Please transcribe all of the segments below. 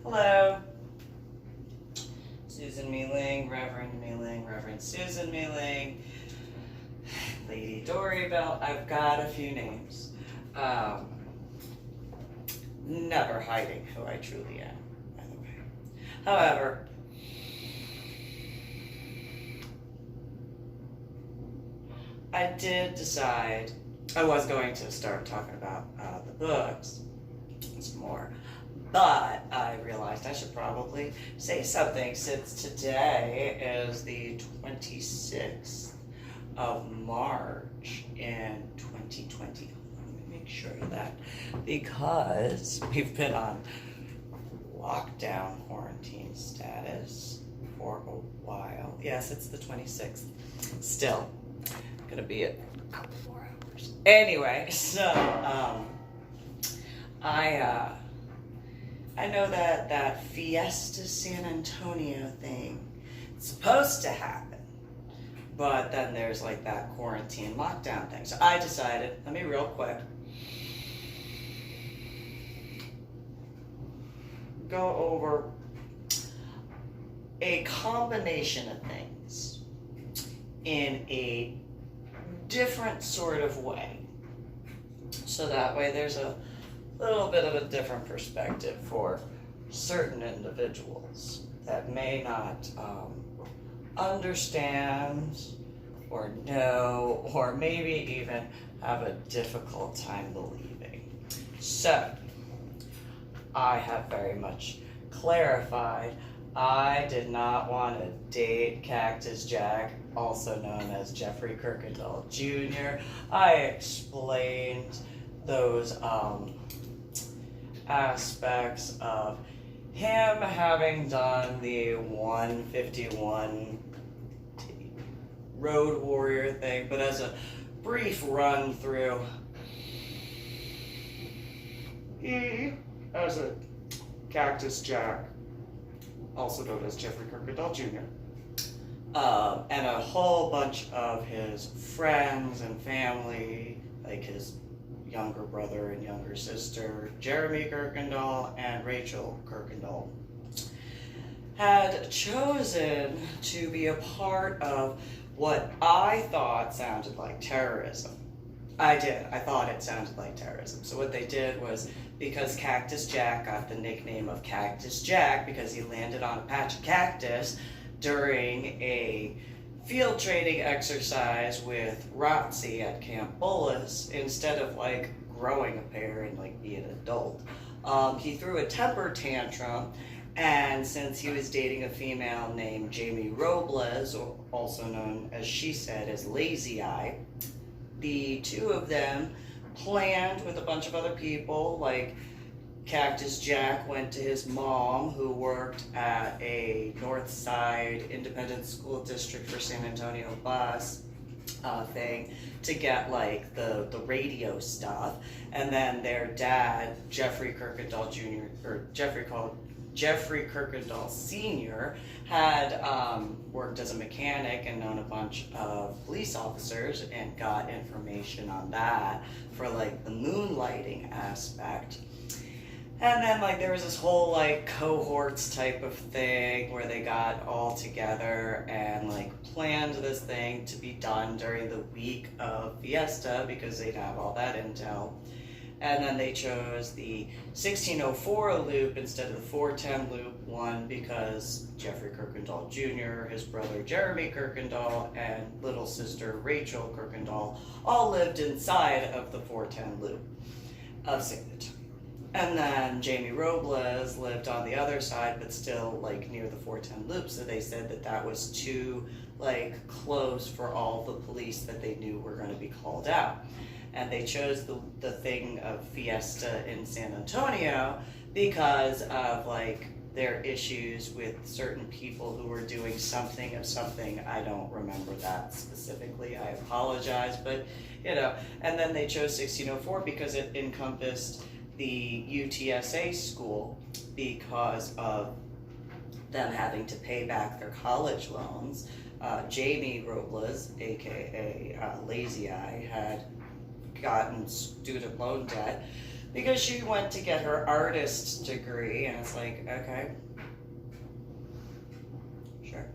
Hello. Susan MeeLing, Reverend Susan MeeLing, Lady Dori, Belle. I've got a few names. Never hiding who I truly am, by the way. However, I did decide I was going to start talking about the books some more, but I realized I should probably say something since today is the 26th of March in 2020. Let me make sure of that, because we've been on lockdown quarantine status for a while. Yes, it's the 26th. Still gonna be a couple more hours. Anyway, so I know that Fiesta San Antonio thing is supposed to happen, but then there's like that quarantine lockdown thing. So I decided, let me real quick go over a combination of things in a different sort of way. So that way there's a little bit of a different perspective for certain individuals that may not understand or know, or maybe even have a difficult time believing. So, I have very much clarified I did not want to date Cactus Jack, also known as Jeffrey Kuykendall Jr. I explained those aspects of him having done the 151 Road Warrior thing, but as a brief run through, he, as a Cactus Jack, also known as Jeffrey Kuykendall Jr., and a whole bunch of his friends and family, like his younger brother and younger sister, Jeremy Kuykendall and Rachel Kuykendall, had chosen to be a part of what I thought sounded like terrorism. I did. I thought it sounded like terrorism. So what they did was, because Cactus Jack got the nickname of Cactus Jack because he landed on a patch of cactus during a field training exercise with ROTC at Camp Bullis, instead of like growing a pair and like be an adult. He threw a temper tantrum, and since he was dating a female named Jamie Robles, or also known, as she said, as Lazy Eye, the two of them planned with a bunch of other people. Like Cactus Jack went to his mom, who worked at a North Side Independent School District for San Antonio bus thing, to get like the radio stuff. And then their dad, Jeffrey Kuykendall Jr., or Jeffrey Kuykendall Sr., had worked as a mechanic and known a bunch of police officers and got information on that for like the moonlighting aspect. And then like there was this whole like cohorts type of thing where they got all together and like planned this thing to be done during the week of Fiesta, because they'd have all that intel. And then they chose the 1604 loop instead of the 410 loop, one because Jeffrey Kuykendall Jr., his brother Jeremy Kuykendall, and little sister Rachel Kuykendall all lived inside of the 410 loop of San Antonio. And then Jamie Robles lived on the other side, but still like near the 410 loop, so they said that that was too like close for all the police that they knew were going to be called out. And they chose the thing of Fiesta in San Antonio because of like their issues with certain people who were doing something of something. I don't remember that specifically, I apologize, but you know. And then they chose 1604 because it encompassed the UTSA school, because of them having to pay back their college loans. Jamie Robles, aka Lazy Eye, had gotten student loan debt because she went to get her artist degree, and it's like, okay, sure.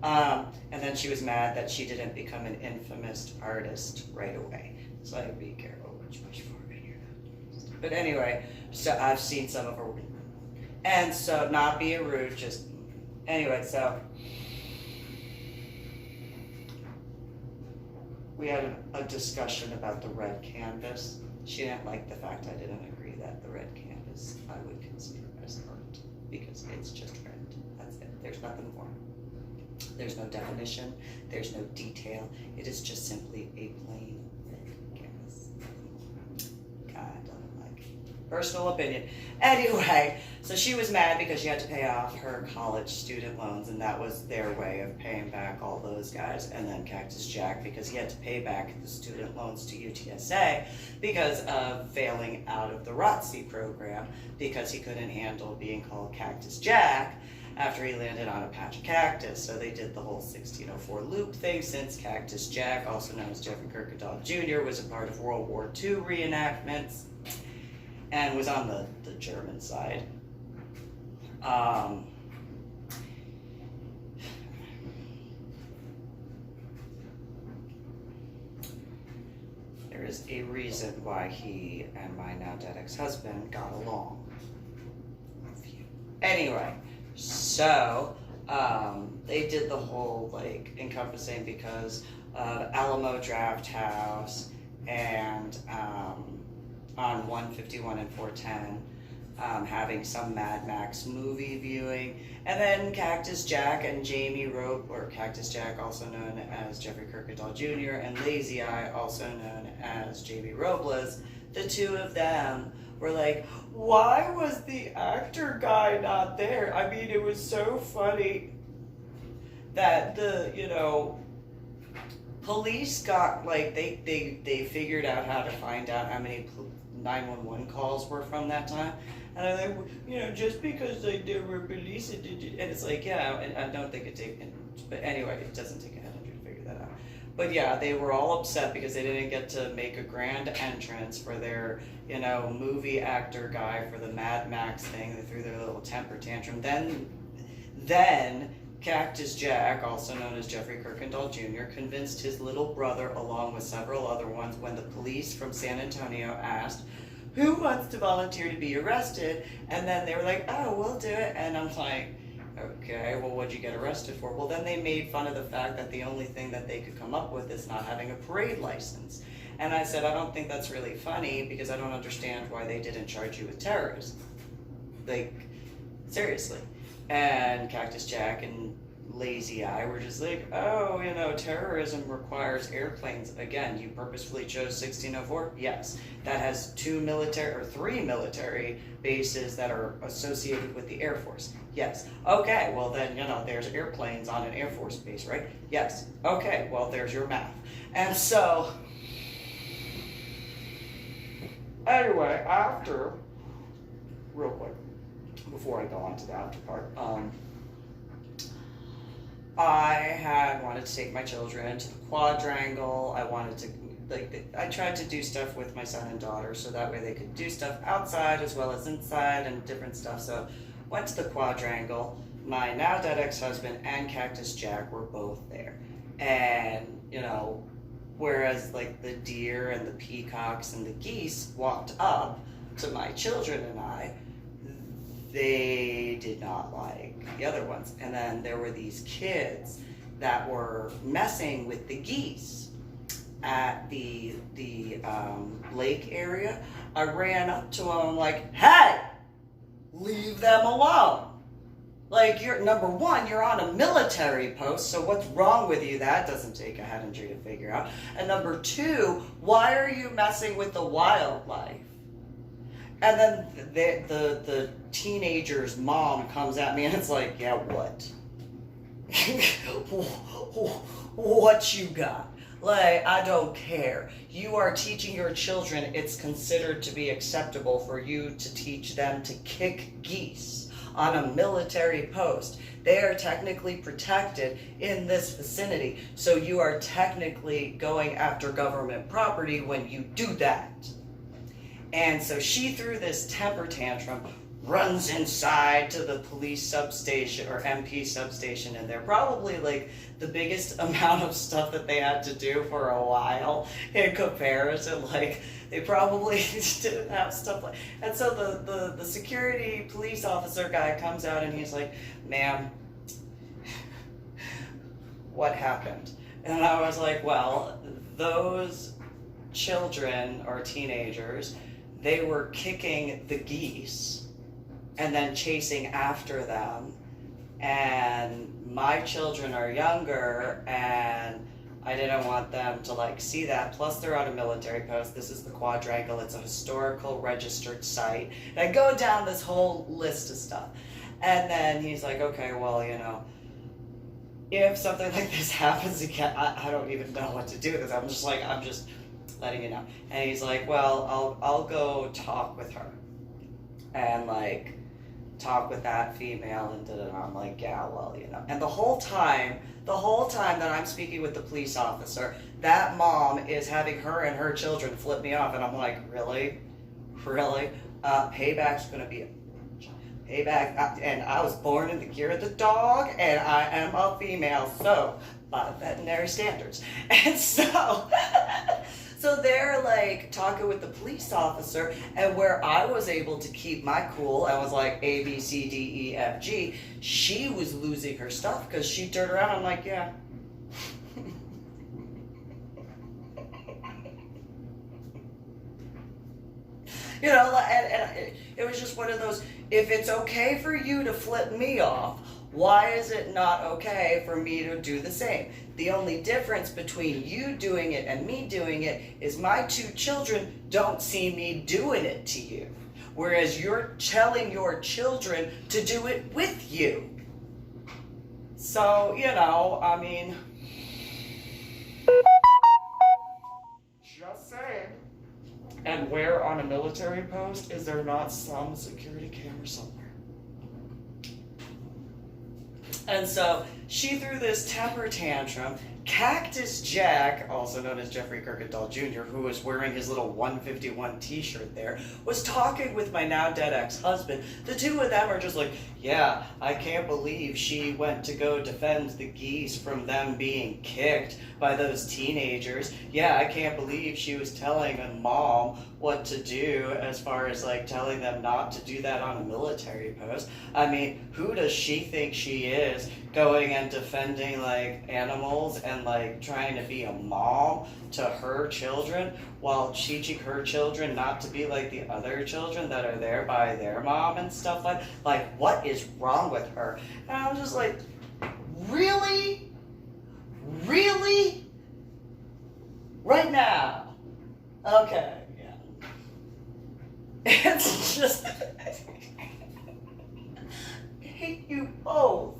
And then she was mad that she didn't become an infamous artist right away. So be careful what you wish for in here. But anyway, so I've seen some of her, and so not being rude, just anyway. So we had a discussion about the red canvas. She didn't like the fact I didn't agree that the red canvas I would consider as art, because it's just red. That's it. There's nothing more. There's no definition. There's no detail. It is just simply a plain red canvas. God, I don't like it. Personal opinion. Anyway, so she was mad because she had to pay off her college student loans, and that was their way of paying back all those guys. And then Cactus Jack, because he had to pay back the student loans to UTSA because of failing out of the ROTC program, because he couldn't handle being called Cactus Jack after he landed on a patch of cactus. So they did the whole 1604 loop thing, since Cactus Jack, also known as Jeffrey Kuykendall Jr, was a part of World War II reenactments and was on the German side. There is a reason why he and my now dead ex-husband got along. Anyway, so they did the whole like encompassing, because of Alamo Draft House and on 151 and 410, having some Mad Max movie viewing, and then Cactus Jack and Jamie Robles, or Cactus Jack, also known as Jeffrey Kuykendall Jr, and Lazy Eye, also known as Jamie Robles, the two of them were like, why was the actor guy not there? I mean, it was so funny that the, police got, like, they figured out how to find out how many 911 calls were from that time. And I'm like, just because they were police, and it's like, yeah, and I don't think it takes, but anyway, it doesn't take a head injury to figure that out. But yeah, they were all upset because they didn't get to make a grand entrance for their, movie actor guy for the Mad Max thing. They threw their little temper tantrum. Then Cactus Jack, also known as Jeffrey Kuykendall Jr, convinced his little brother, along with several other ones, when the police from San Antonio asked, who wants to volunteer to be arrested? And then they were like, oh, we'll do it. And I'm like, okay, well, what'd you get arrested for? Well, then they made fun of the fact that the only thing that they could come up with is not having a parade license. And I said, I don't think that's really funny, because I don't understand why they didn't charge you with terrorism. Like, seriously. And Cactus Jack and Lazy Eye were just like, oh, terrorism requires airplanes. Again, you purposefully chose 1604? Yes. That has 3 military bases that are associated with the Air Force. Yes. Okay, well then, there's airplanes on an Air Force base, right? Yes. Okay, well, there's your math. And so, anyway, real quick, before I go on to the after part, I had wanted to take my children to the quadrangle. I wanted to, I tried to do stuff with my son and daughter so that way they could do stuff outside as well as inside and different stuff. So went to the quadrangle. My now dead ex-husband and Cactus Jack were both there. And, whereas like the deer and the peacocks and the geese walked up to my children and I, they did not like the other ones. And then there were these kids that were messing with the geese at the lake area. I ran up to them like, hey, leave them alone. Like, number one, you're on a military post, so what's wrong with you? That doesn't take a head injury to figure out. And number two, why are you messing with the wildlife? And then the teenager's mom comes at me and it's like, yeah, what? What you got? Like, I don't care. You are teaching your children it's considered to be acceptable for you to teach them to kick geese on a military post. They are technically protected in this vicinity, so you are technically going after government property when you do that. And so she threw this temper tantrum, runs inside to the police substation or MP substation, and they're probably like the biggest amount of stuff that they had to do for a while in comparison. Like they probably didn't have stuff like. And so the security police officer guy comes out and he's like, "Ma'am, what happened?" And I was like, "Well, those children or teenagers, they were kicking the geese and then chasing after them, and my children are younger and I didn't want them to like see that, plus they're on a military post, this is the quadrangle, it's a historical registered site," and I go down this whole list of stuff. And then he's like, "Okay, well, you know, if something like this happens again," I don't even know what to do with this, I'm just letting you know. And he's like, "Well, I'll go talk with her and like talk with that female," and I'm like, "Yeah, well, you know." And the whole time that I'm speaking with the police officer, that mom is having her and her children flip me off, and I'm like, really? Payback's gonna be a payback, and I was born in the year of the dog, and I am a female, so by veterinary standards. And so so they're like talking with the police officer, and where I was able to keep my cool and was like A, B, C, D, E, F, G, she was losing her stuff because she turned around. I'm like, "Yeah." You know, and it was just one of those, if it's okay for you to flip me off, why is it not okay for me to do the same? The only difference between you doing it and me doing it is my two children don't see me doing it to you, whereas you're telling your children to do it with you. So, you know, I mean, just saying. And where on a military post is there not some security camera somewhere? And so she threw this temper tantrum. Cactus Jack, also known as Jeffrey Kuykendall Jr., who was wearing his little 151 t-shirt there, was talking with my now dead ex-husband. The two of them are just like, "Yeah, I can't believe she went to go defend the geese from them being kicked by those teenagers. Yeah, I can't believe she was telling a mom what to do as far as like telling them not to do that on a military post. I mean, who does she think she is, going and defending like animals and like trying to be a mom to her children while teaching her children not to be like the other children that are there by their mom and stuff like what is wrong with her?" And I'm just like, really? Right now? Okay, yeah. It's just, I hate you both.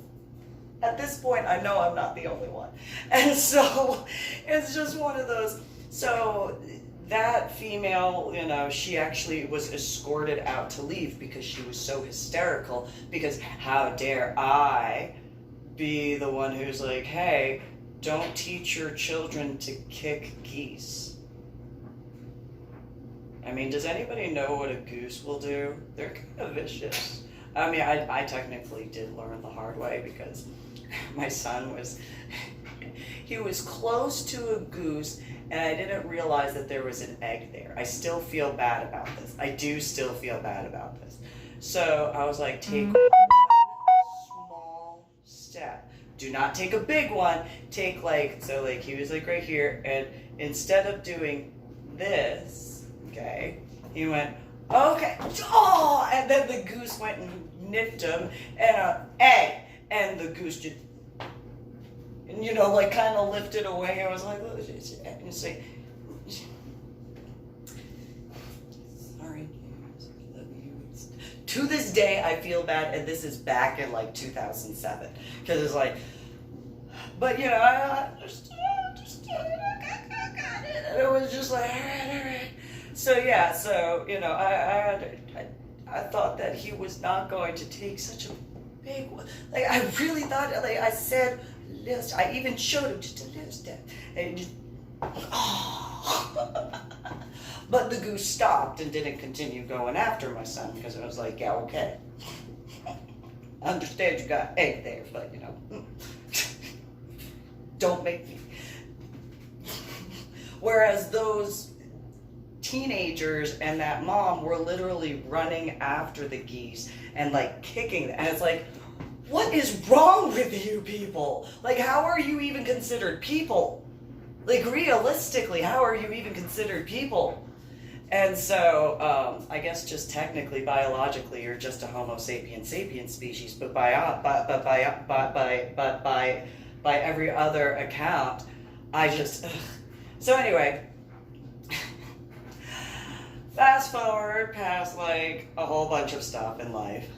At this point, I know I'm not the only one. And so, it's just one of those. So, that female, you know, she actually was escorted out to leave because she was so hysterical, because how dare I be the one who's like, "Hey, don't teach your children to kick geese." I mean, does anybody know what a goose will do? They're kind of vicious. I mean, I technically did learn the hard way because my son he was close to a goose, and I didn't realize that there was an egg there. I still feel bad about this. I do still feel bad about this. So I was like, take one small step. Do not take a big one. Take like, so like he was like right here, and instead of doing this, okay, he went, "Okay," oh, and then the goose went and nipped him, and egg, and the goose just, and you know, like kind of lifted away. I was like, "Oh, and it's like, sorry, to this day I feel bad, and this is back in like 2007, because it's like, but you know, I understood, and it was just like, all right. So yeah, so you know, I thought that he was not going to take such a big one. Like I really thought, like I said, list. I even showed him just a little step, and just, oh. But the goose stopped and didn't continue going after my son because I was like, yeah, okay. I understand you got egg there, but you know, don't make me. Whereas those teenagers and that mom were literally running after the geese and like kicking them. And it's like, what is wrong with you people? Like, how are you even considered people? Like, realistically, how are you even considered people? And so, I guess just technically, biologically, you're just a Homo sapiens sapiens species, but by every other account, I just. Ugh. So anyway, fast forward past like a whole bunch of stuff in life.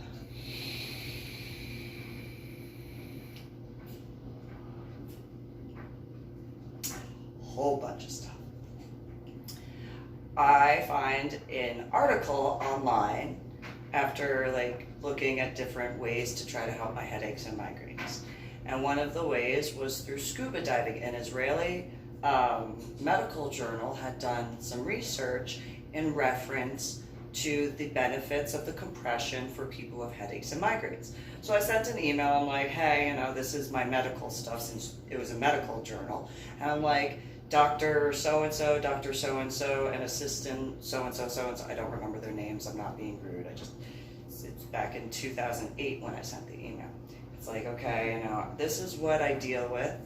Whole bunch of stuff. I find an article online after like looking at different ways to try to help my headaches and migraines. And one of the ways was through scuba diving. An Israeli medical journal had done some research in reference to the benefits of the compression for people who have headaches and migraines. So I sent an email, I'm like, hey, you know, this is my medical stuff since it was a medical journal. And I'm like, Dr. So-and-so, Dr. So-and-so, and assistant so-and-so, so-and-so. I don't remember their names, I'm not being rude. It's back in 2008 when I sent the email. It's like, okay, you know, this is what I deal with.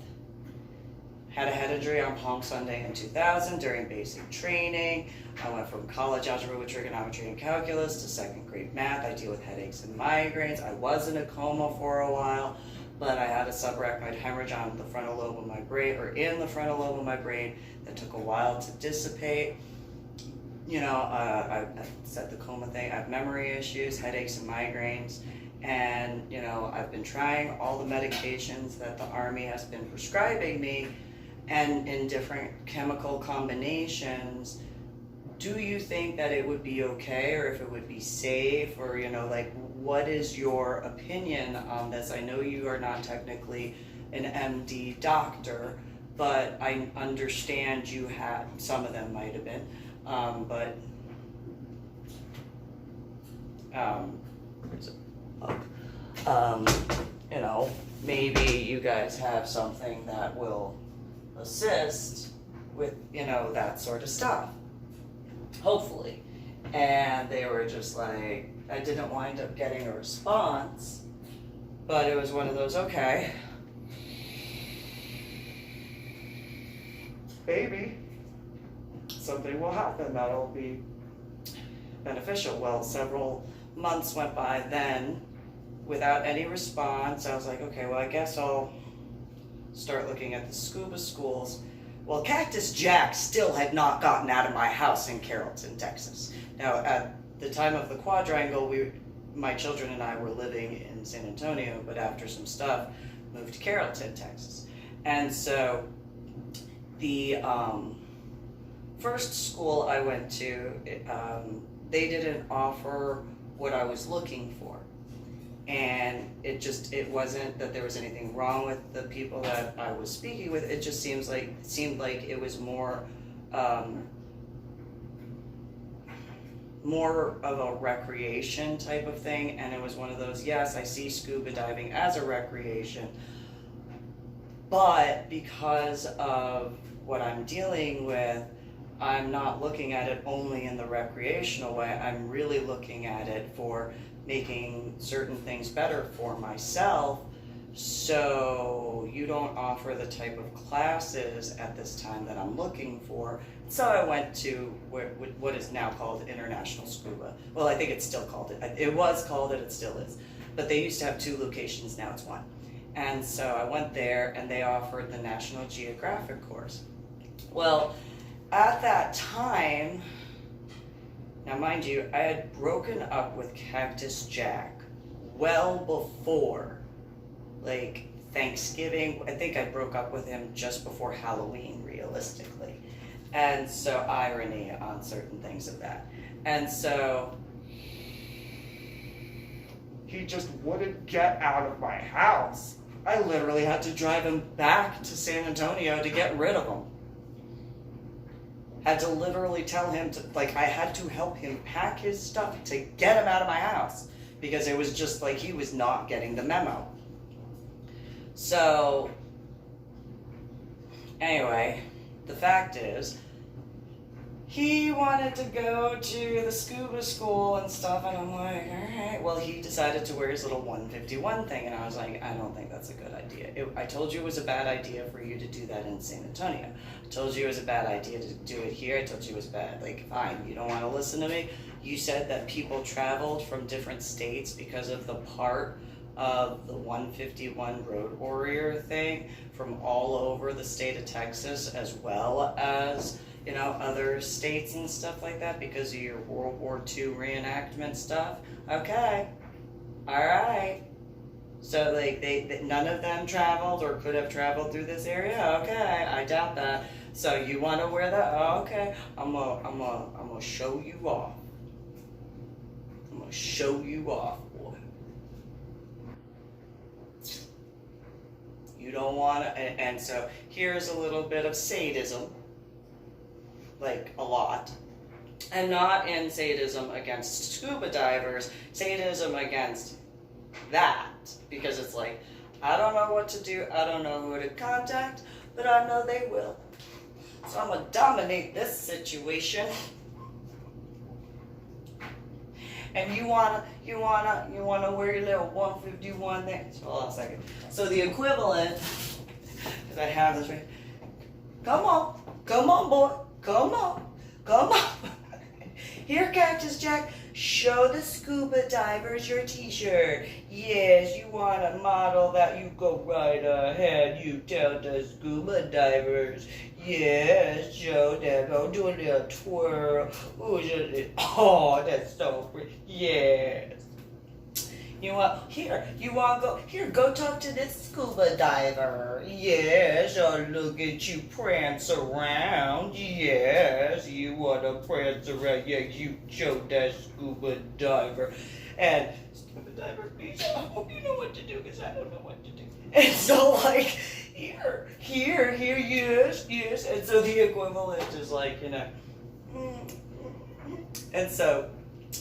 Had a head injury on Palm Sunday in 2000 during basic training. I went from college algebra with trigonometry and calculus to second grade math. I deal with headaches and migraines. I was in a coma for a while, but I had a subarachnoid hemorrhage on the frontal lobe of my brain, or in the frontal lobe of my brain, that took a while to dissipate. You know, I said the coma thing. I have memory issues, headaches and migraines, and you know, I've been trying all the medications that the Army has been prescribing me, and in different chemical combinations. Do you think that it would be okay, or if it would be safe, or you know, like, what is your opinion on this? I know you are not technically an MD doctor, but I understand you had, some of them might have been, but where's it? You know, maybe you guys have something that will assist with, you know, that sort of stuff. Hopefully. And they were just like, I didn't wind up getting a response, but it was one of those, okay. Maybe something will happen that'll be beneficial. Well, several months went by then without any response. I was like, okay, well, I guess I'll start looking at the scuba schools. Well, Cactus Jack still had not gotten out of my house in Carrollton, Texas. Now, at the time of the quadrangle, my children and I were living in San Antonio, but after some stuff, moved to Carrollton, Texas. And so, the first school I went to, they didn't offer what I was looking for. And it wasn't that there was anything wrong with the people that I was speaking with. It just seemed like it was more of a recreation type of thing. And it was one of those, yes, I see scuba diving as a recreation, but because of what I'm dealing with, I'm not looking at it only in the recreational way. I'm really looking at it for making certain things better for myself. So you don't offer the type of classes at this time that I'm looking for. So I went to what is now called International Scuba. Well, I think it's still called it. It was called it, it still is. But they used to have 2 locations, now it's 1. And so I went there and they offered the National Geographic course. Well, at that time, now mind you, I had broken up with Cactus Jack well before, like, Thanksgiving. I think I broke up with him just before Halloween, realistically. And so, irony on certain things of that. And so, he just wouldn't get out of my house. I literally had to drive him back to San Antonio to get rid of him. Had to literally tell him to, like, I had to help him pack his stuff to get him out of my house because it was just like he was not getting the memo. So, anyway, the fact is, he wanted to go to the scuba school and stuff, and I'm like, alright. Well, he decided to wear his little 151 thing, and I was like, I don't think that's a good idea. I told you it was a bad idea for you to do that in San Antonio. I told you it was a bad idea to do it here. I told you it was bad. Like, fine, you don't want to listen to me? You said that people traveled from different states because of the part of the 151 Road Warrior thing from all over the state of Texas, as well as, you know, other states and stuff like that because of your World War II reenactment stuff. Okay. Alright. So, like, none of them traveled or could have traveled through this area? Okay, I doubt that. So, you want to wear that? Oh, okay. I'm gonna show you off. I'm gonna show you off, boy. You don't want to, and so, here's a little bit of sadism. Like, a lot. And not in sadism against scuba divers, sadism against that. Because it's like, I don't know what to do, I don't know who to contact, but I know they will. So I'm gonna dominate this situation. And you wanna wear your little 151 there. So hold on a second. So the equivalent, because I have this right. Come on, boy. Come on. Here, Cactus Jack, show the scuba divers your t-shirt. Yes, you want to model that, you go right ahead. You tell the scuba divers. Yes, show them. Oh, do a little twirl. Oh, that's so pretty. Yes. Go talk to this scuba diver. Yes, oh, look at you prance around. Yes, you want to prance around. Yeah, you show that scuba diver. And scuba diver, please, I hope you know what to do because I don't know what to do. And so, like, here, yes. And so the equivalent is like, you know. And so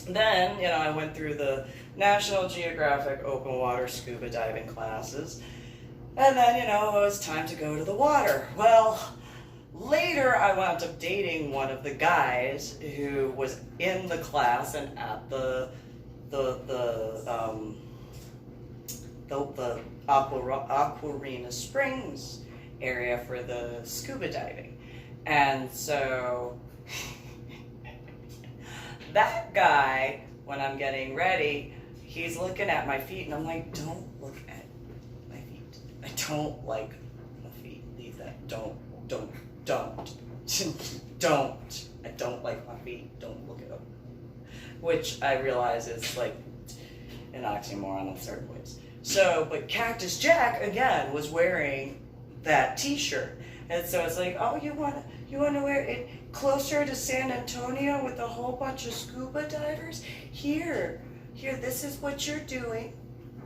then, you know, I went through the National Geographic open water scuba diving classes. And then, you know, it was time to go to the water. Well, later I wound up dating one of the guys who was in the class and at the Aquarina Springs area for the scuba diving. And so that guy, when I'm getting ready, he's looking at my feet, and I'm like, don't look at my feet. I don't like my feet. Leave that. Don't. I don't like my feet. Don't look at them. Which I realize is like an oxymoron in certain ways. So, but Cactus Jack, again, was wearing that t-shirt. And so it's like, oh, you want to wear it closer to San Antonio with a whole bunch of scuba divers? Here, this is what you're doing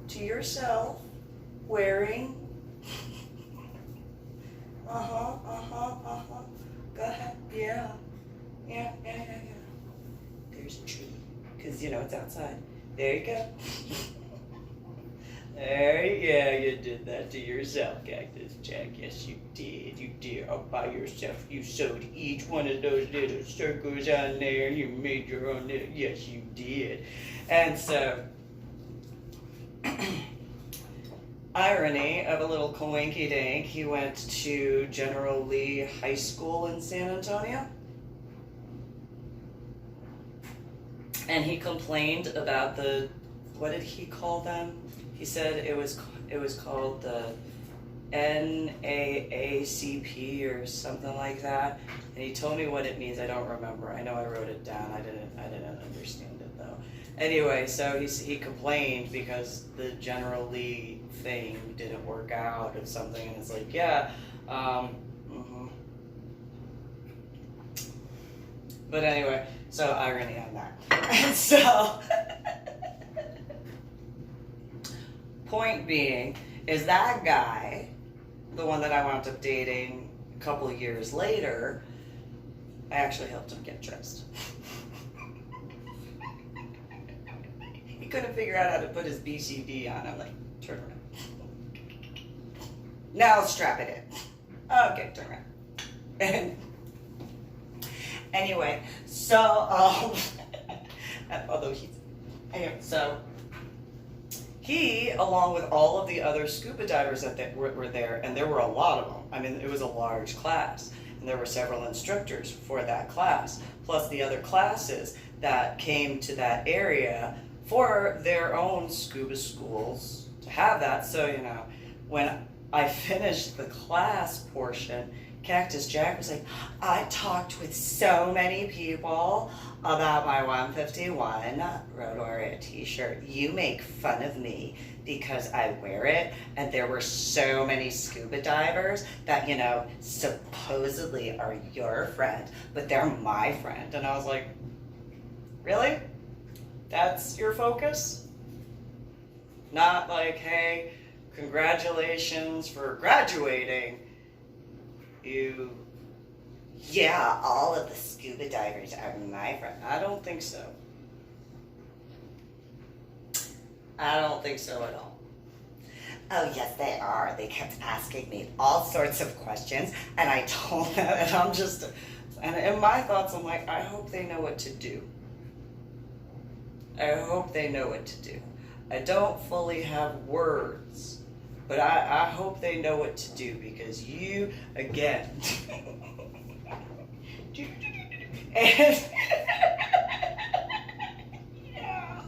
to yourself, wearing. Go ahead. Yeah. There's a tree, because, you know, it's outside. There you go. You did that to yourself, Cactus Jack. Yes, you did. You did. All by yourself. You sewed each one of those little circles on there. You made your own little. Yes, you did. And so, irony of a little coinky dink, he went to General Lee High School in San Antonio. And he complained about the, what did he call them? He said it was called the NAACP or something like that. And he told me what it means. I don't remember. I know I wrote it down. I didn't understand it though. Anyway, so he complained because the General Lee thing didn't work out or something. And it's like, yeah, But anyway, so irony on that. And so, point being, is that guy, the one that I wound up dating a couple of years later, I actually helped him get dressed. He couldn't figure out how to put his BCD on. I'm like, turn around. Now strap it in. Okay, turn around. And anyway, so although so he, along with all of the other scuba divers that were there, and there were a lot of them. I mean, it was a large class, and there were several instructors for that class, plus the other classes that came to that area for their own scuba schools to have that. So, you know, when I finished the class portion, Cactus Jack was like, I talked with so many people about my 151 Rotorua t-shirt. You make fun of me because I wear it, and there were so many scuba divers that, you know, supposedly are your friend, but they're my friend. And I was like, really? That's your focus? Not like, hey, congratulations for graduating. Yeah, all of the scuba divers are my friend. I don't think so. I don't think so at all. Oh, yes, they are. They kept asking me all sorts of questions, and I told them, and I'm just, and in my thoughts, I'm like, I hope they know what to do. I hope they know what to do. I don't fully have words, but I hope they know what to do, because you, again, and yeah.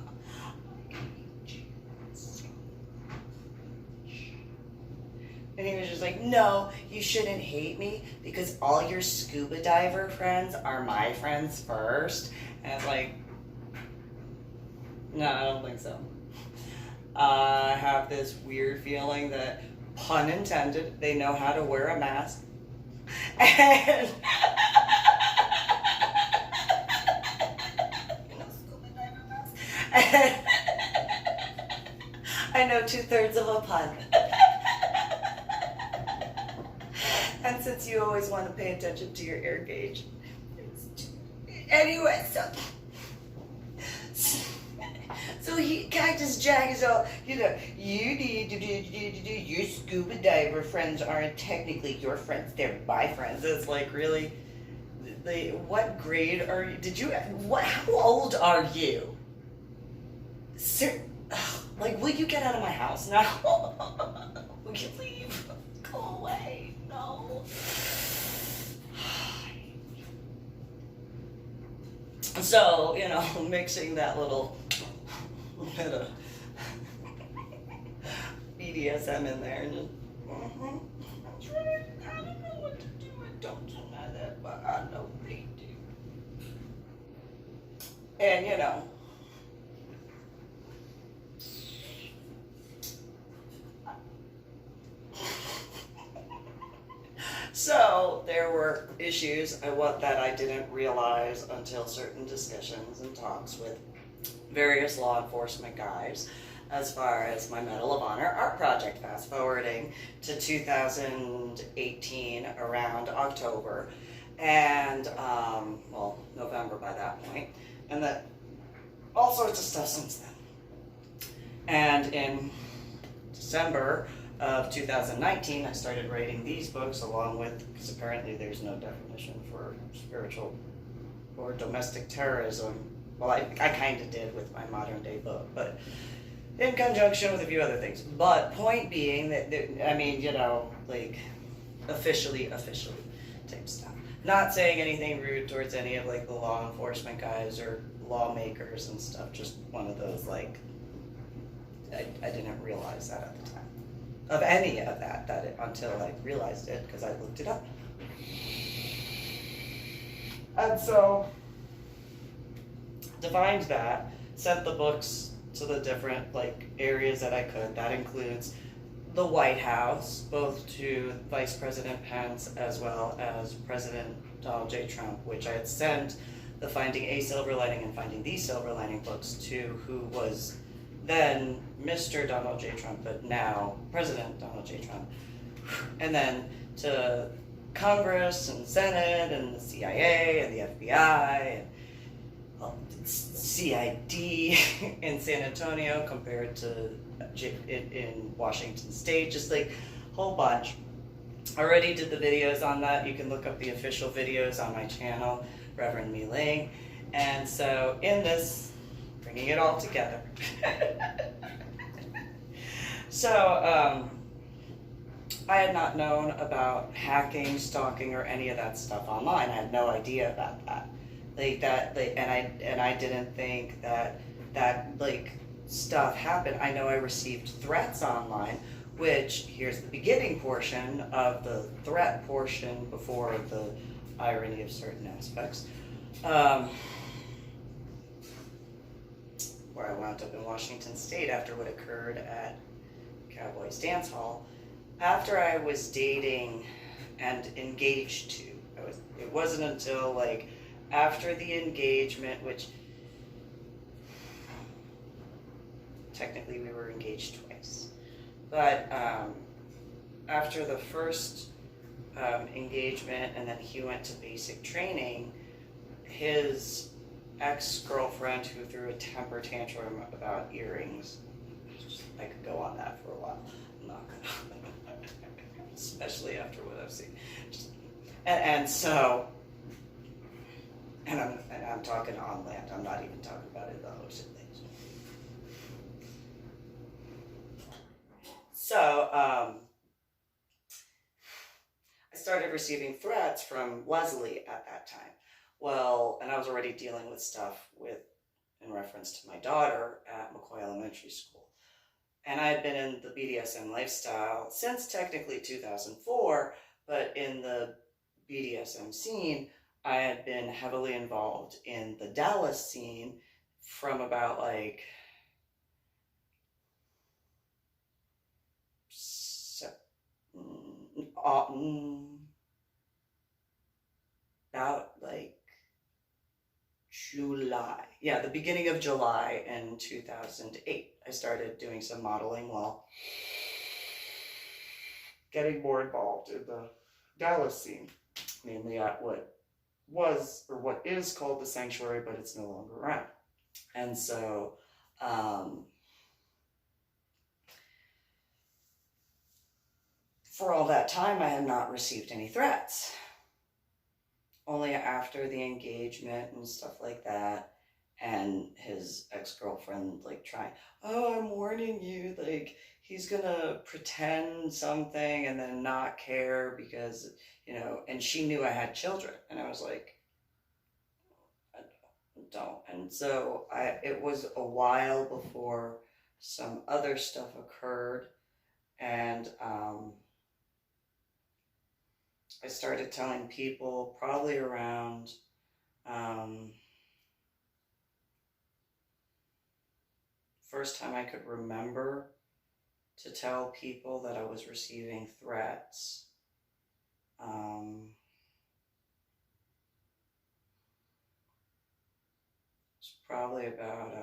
And he was just like, no, you shouldn't hate me because all your scuba diver friends are my friends first. And I was like, no, I don't think so. I have this weird feeling that, pun intended, they know how to wear a mask. And I know 2/3 of a pun. And since you always want to pay attention to your air gauge. Anyway, so Cactus Jack is all, you know, you need to do, your scuba diver friends aren't technically your friends, they're my friends. It's like, really? What grade are you, how old are you? Sir, like, will you get out of my house now? Will you leave? Go away. No. So, you know, mixing that little bit of BDSM in there and just, that's right. I don't know what to do. I don't deny that, but I know they do. And, you know, so there were issues that I didn't realize until certain discussions and talks with various law enforcement guys, as far as my Medal of Honor art project, fast forwarding to 2018 around October, and well, November by that point, and that all sorts of stuff since then. And in December of 2019, I started writing these books along with, because apparently there's no definition for spiritual or domestic terrorism. Well, I kind of did with my modern day book, but in conjunction with a few other things. But point being that I mean, you know, like officially type stuff. Not saying anything rude towards any of like the law enforcement guys or lawmakers and stuff. Just one of those, like, I didn't realize that at the time. Of any of that until I realized it, because I looked it up. And so, defined that, sent the books to the different like areas that I could. That includes the White House, both to Vice President Pence as well as President Donald J. Trump, which I had sent the Finding a Silver Lining and Finding the Silver Lining books to, who was then Mr. Donald J. Trump, but now President Donald J. Trump. And then to Congress and Senate and the CIA and the FBI and CID in San Antonio compared to in Washington State, just like a whole bunch. I already did the videos on that. You can look up the official videos on my channel, Reverend MeeLing. And so in this, bringing it all together. So I had not known about hacking, stalking, or any of that stuff online. I had no idea about that. And I didn't think that like stuff happened. I know I received threats online, which here's the beginning portion of the threat portion before the irony of certain aspects. Where I wound up in Washington State after what occurred at Cowboys Dance Hall. After I was dating and engaged to, it wasn't until like after the engagement, which technically we were engaged twice, but after the first engagement and then he went to basic training, his ex-girlfriend who threw a temper tantrum about earrings, I could go on that for a while, I'm not gonna, especially after what I've seen. And I'm talking on land, I'm not even talking about in the ocean things. So, I started receiving threats from Leslie at that time. Well, and I was already dealing with stuff in reference to my daughter at McCoy Elementary School. And I had been in the BDSM lifestyle since technically 2004, but in the BDSM scene, I had been heavily involved in the Dallas scene from about like about like July. Yeah, the beginning of July in 2008. I started doing some modeling while getting more involved in the Dallas scene, mainly at what was or what is called the Sanctuary, but it's no longer around. And so for all that time, I had not received any threats. Only after the engagement and stuff like that, and his ex-girlfriend like trying, oh, I'm warning you, like he's gonna pretend something and then not care because, you know, and she knew I had children, and I was like, I don't. And so it was a while before some other stuff occurred, and I started telling people probably around first time I could remember to tell people that I was receiving threats. It's probably about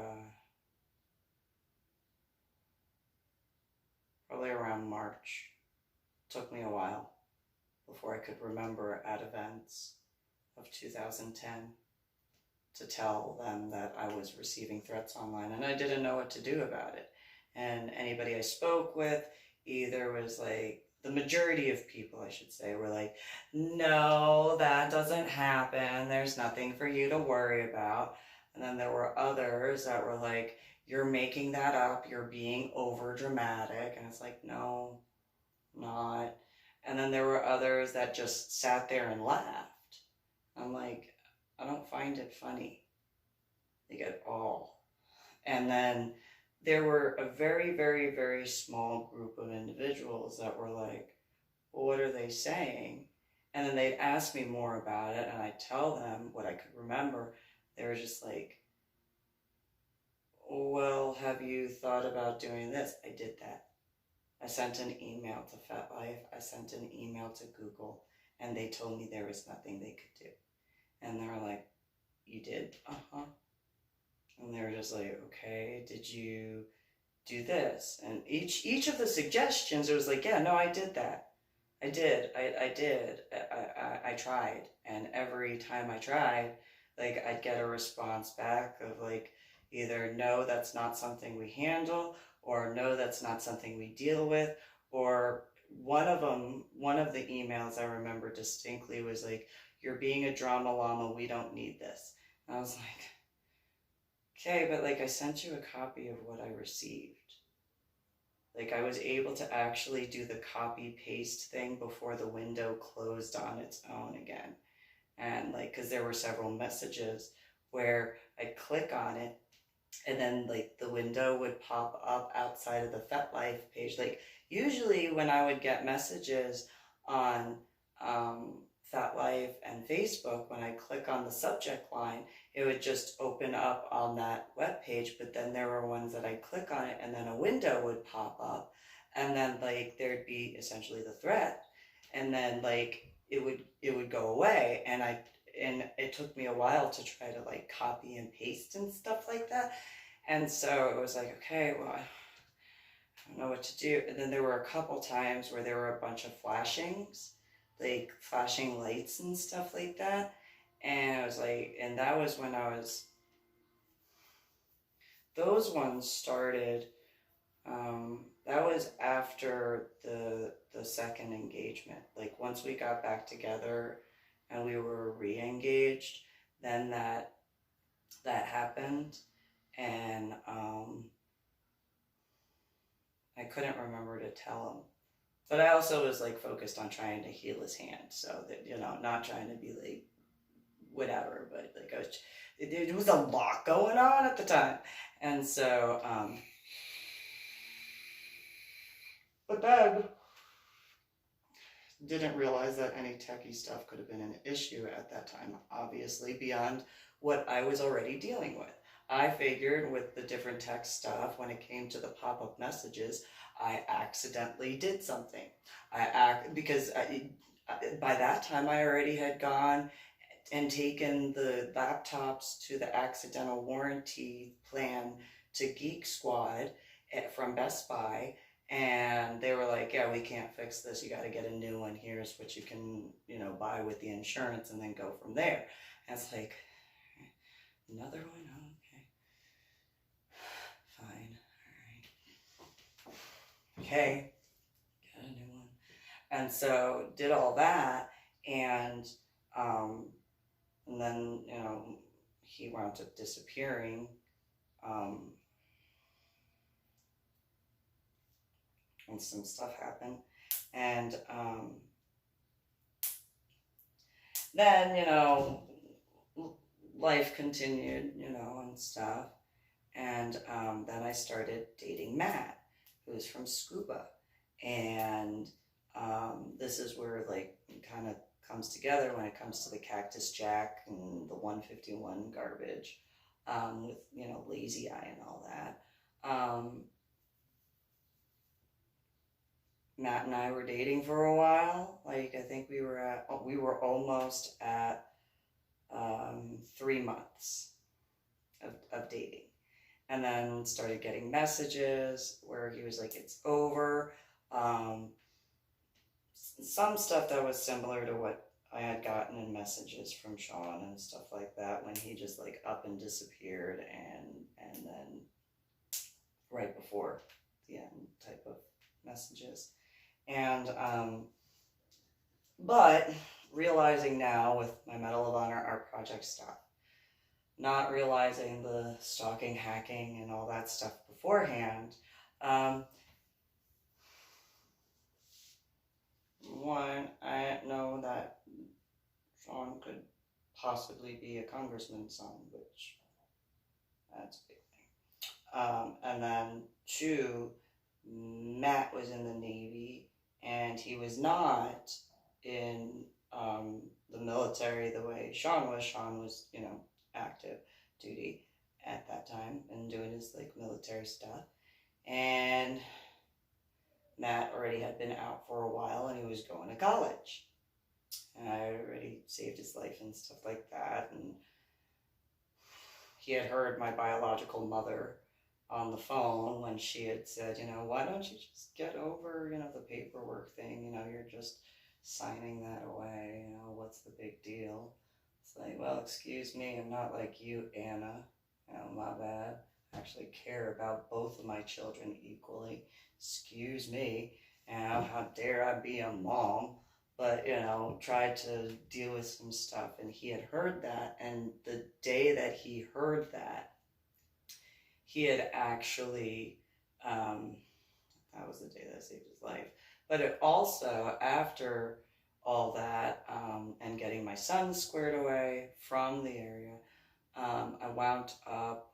probably around March. Took me a while before I could remember at events of 2010 to tell them that I was receiving threats online, and I didn't know what to do about it. And anybody I spoke with either was like, the majority of people, I should say, were like, no, that doesn't happen. There's nothing for you to worry about. And then there were others that were like, you're making that up. You're being over dramatic. And it's like, no, not. And then there were others that just sat there and laughed. I'm like, I don't find it funny, like at all. And then there were a very, very, very small group of individuals that were like, well, what are they saying? And then they'd ask me more about it, and I'd tell them what I could remember. They were just like, well, have you thought about doing this? I did that. I sent an email to FetLife. I sent an email to Google, and they told me there was nothing they could do. And they were like, you did? Uh-huh. And they were just like, okay, did you do this? And each of the suggestions, it was like, yeah, no, I did that. I did. I did. I tried. And every time I tried, like, I'd get a response back of, like, either no, that's not something we handle, or no, that's not something we deal with, or one of them, one of the emails I remember distinctly was like, you're being a drama llama, we don't need this. And I was like, okay, but like, I sent you a copy of what I received. Like, I was able to actually do the copy paste thing before the window closed on its own again. And like, because there were several messages where I'd click on it and then like the window would pop up outside of the FetLife page. Like, usually when I would get messages on FetLife and Facebook, when I click on the subject line, it would just open up on that web page. But then there were ones that I'd click on it and then a window would pop up, and then like there'd be essentially the thread, and then like it would go away, and it took me a while to try to like copy and paste and stuff like that. And so it was like, okay, well, I don't know what to do. And then there were a couple times where there were a bunch of flashings, like flashing lights and stuff like that. And I was like, and that was when those ones started, that was after the second engagement. Like, once we got back together and we were re-engaged, then that happened. And I couldn't remember to tell him. But I also was like focused on trying to heal his hand, so that, not trying to be like whatever, but like it was a lot going on at the time. And so but then didn't realize that any techie stuff could have been an issue at that time, obviously, beyond what I was already dealing with. I figured with the different tech stuff, when it came to the pop-up messages, I accidentally did something. Because by that time I already had gone and taken the laptops to the accidental warranty plan to Geek Squad from Best Buy, and they were like, yeah, we can't fix this, you got to get a new one, here's what you can buy with the insurance, and then go from there. And it's like, another one? Oh, okay, fine, all right, okay, get a new one. And so did all that, and then he wound up disappearing, and some stuff happened, and then life continued, and stuff, and then I started dating Matt, who's from Scuba, and this is where like it kind of comes together when it comes to the Cactus Jack and the 151 garbage, with Lazy Eye and all that. Matt and I were dating for a while. Like, I think we were almost at 3 months of dating. And then started getting messages where he was like, it's over. Some stuff that was similar to what I had gotten in messages from Sean and stuff like that, when he just like up and disappeared, and then right before the end type of messages. And but realizing now with my Medal of Honor art project stuff, not realizing the stalking, hacking, and all that stuff beforehand, one, I know that Sean could possibly be a congressman's son, which that's a big thing. And then two, Matt was in the Navy, and he was not in the military the way Sean was. Sean was, active duty at that time and doing his like military stuff. And Matt already had been out for a while, and he was going to college. And I already saved his life and stuff like that. And he had heard my biological mother on the phone when she had said, why don't you just get over, the paperwork thing, you're just signing that away, what's the big deal? It's like, well, excuse me, I'm not like you, Anna, my bad. I actually care about both of my children equally. Excuse me, how dare I be a mom? But, tried to deal with some stuff, and he had heard that, and the day that he heard that, he had actually, that was the day that saved his life. But it also, after all that, and getting my son squared away from the area, I wound up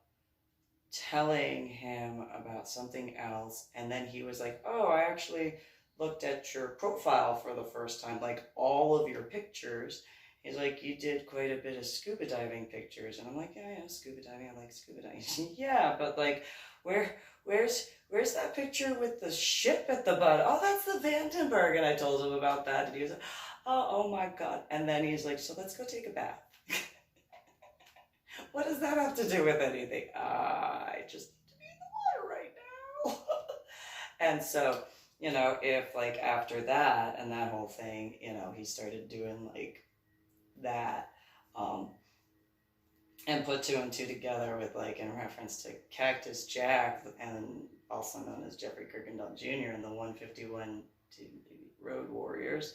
telling him about something else, and then he was like, oh, I actually looked at your profile for the first time, like all of your pictures. He's like, you did quite a bit of scuba diving pictures. And I'm like, yeah, scuba diving, I like scuba diving. Yeah, but like, where's that picture with the ship at the bottom? Oh, that's the Vandenberg. And I told him about that, and he was like, oh my God. And then he's like, so let's go take a bath. What does that have to do with anything? I just need to be in the water right now. And so, if like after that and that whole thing, he started doing like that, and put two and two together with like in reference to Cactus Jack, and also known as Jeffrey Kuykendall Jr. and the 151 Road Warriors.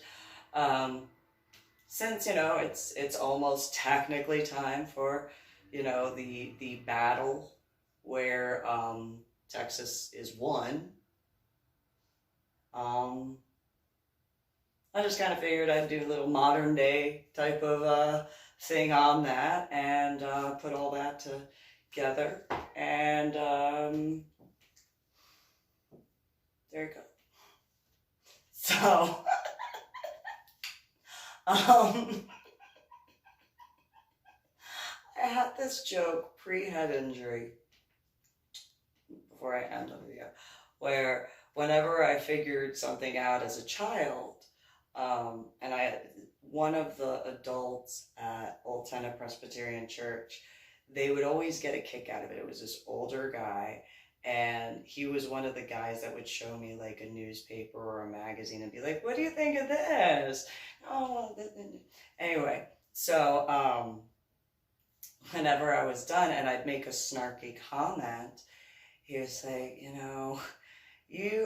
Since it's almost technically time for the battle where Texas is won. I just kind of figured I'd do a little modern day type of thing on that, and put all that together, and there you go. So, I had this joke pre-head injury before I end the video, where whenever I figured something out as a child, and one of the adults at Old Tenant Presbyterian Church, they would always get a kick out of it. It was this older guy, and he was one of the guys that would show me like a newspaper or a magazine and be like, what do you think of this? Oh, anyway, so whenever I was done and I'd make a snarky comment, he would say,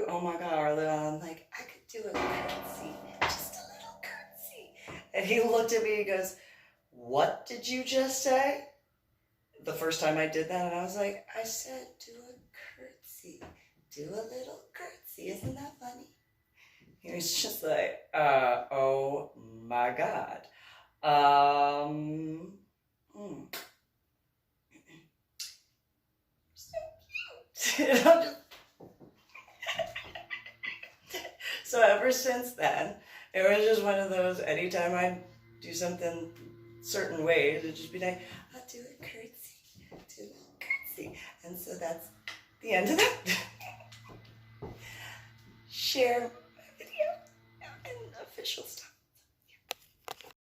oh my God, Arlen, like, I could do a curtsy, just a little curtsy. And he looked at me, he goes, what did you just say? The first time I did that, and I was like, I said, do a curtsy, do a little curtsy, isn't that funny? He was just like, oh my God. So cute. So ever since then, it was just one of those, anytime I do something certain ways, it'd just be like, I'll do a curtsy, do a curtsy. And so that's the end of that. Share my video and official stuff.